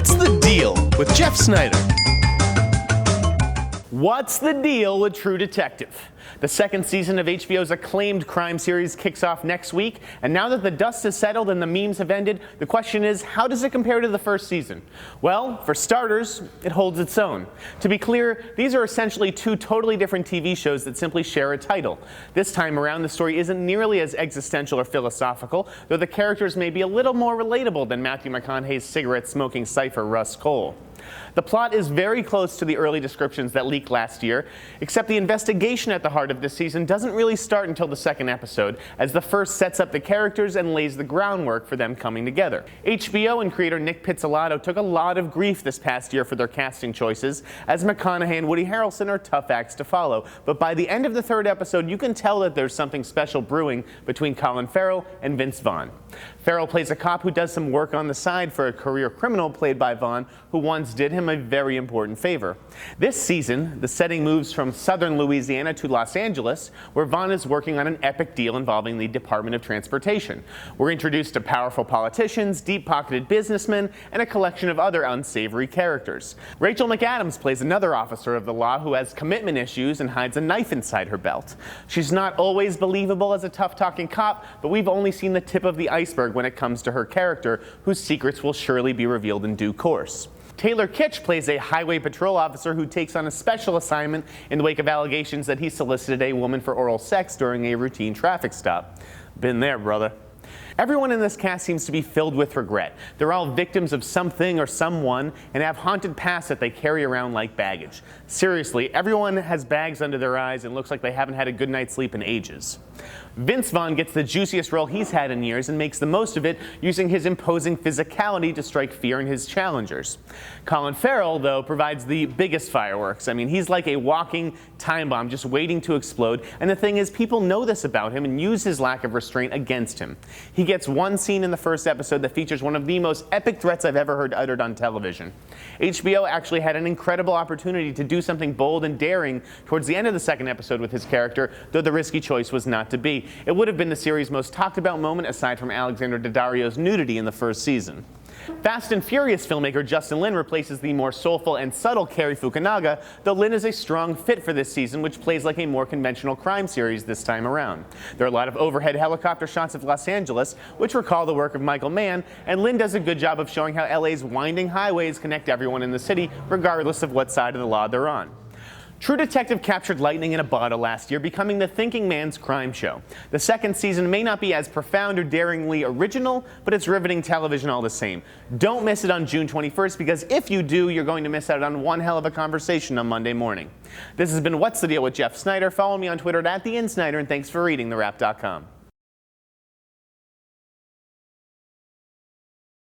What's the deal with Jeff Sneider? What's the deal with True Detective? The second season of HBO's acclaimed crime series kicks off next week, and now that the dust has settled and the memes have ended, the question is, how does it compare to the first season? Well, for starters, it holds its own. To be clear, these are essentially two totally different TV shows that simply share a title. This time around, the story isn't nearly as existential or philosophical, though the characters may be a little more relatable than Matthew McConaughey's cigarette-smoking cipher Russ Cole. The plot is very close to the early descriptions that leaked last year, except the investigation at the heart of this season doesn't really start until the second episode, as the first sets up the characters and lays the groundwork for them coming together. HBO and creator Nick Pizzolatto took a lot of grief this past year for their casting choices, as McConaughey and Woody Harrelson are tough acts to follow, but by the end of the third episode you can tell that there's something special brewing between Colin Farrell and Vince Vaughn. Farrell plays a cop who does some work on the side for a career criminal played by Vaughn, who once did him a very important favor. This season, the setting moves from southern Louisiana to Los Angeles, where Vaughn is working on an epic deal involving the Department of Transportation. We're introduced to powerful politicians, deep-pocketed businessmen, and a collection of other unsavory characters. Rachel McAdams plays another officer of the law who has commitment issues and hides a knife inside her belt. She's not always believable as a tough-talking cop, but we've only seen the tip of the iceberg when it comes to her character, whose secrets will surely be revealed in due course. Taylor Kitsch plays a highway patrol officer who takes on a special assignment in the wake of allegations that he solicited a woman for oral sex during a routine traffic stop. Been there, brother. Everyone in this cast seems to be filled with regret. They're all victims of something or someone and have haunted pasts that they carry around like baggage. Seriously, everyone has bags under their eyes and looks like they haven't had a good night's sleep in ages. Vince Vaughn gets the juiciest role he's had in years and makes the most of it, using his imposing physicality to strike fear in his challengers. Colin Farrell, though, provides the biggest fireworks. I mean, he's like a walking time bomb just waiting to explode, and the thing is, people know this about him and use his lack of restraint against him. He gets one scene in the first episode that features one of the most epic threats I've ever heard uttered on television. HBO actually had an incredible opportunity to do something bold and daring towards the end of the second episode with his character, though the risky choice was not to be. It would have been the series' most talked about moment aside from Alexander Daddario's nudity in the first season. Fast and Furious filmmaker Justin Lin replaces the more soulful and subtle Cary Fukunaga, though Lin is a strong fit for this season, which plays like a more conventional crime series this time around. There are a lot of overhead helicopter shots of Los Angeles, which recall the work of Michael Mann, and Lin does a good job of showing how LA's winding highways connect everyone in the city, regardless of what side of the law they're on. True Detective captured lightning in a bottle last year, becoming the thinking man's crime show. The second season may not be as profound or daringly original, but it's riveting television all the same. Don't miss it on June 21st, because if you do, you're going to miss out on one hell of a conversation on Monday morning. This has been What's the Deal with Jeff Sneider. Follow me on Twitter @TheInSneider, and thanks for reading TheWrap.com.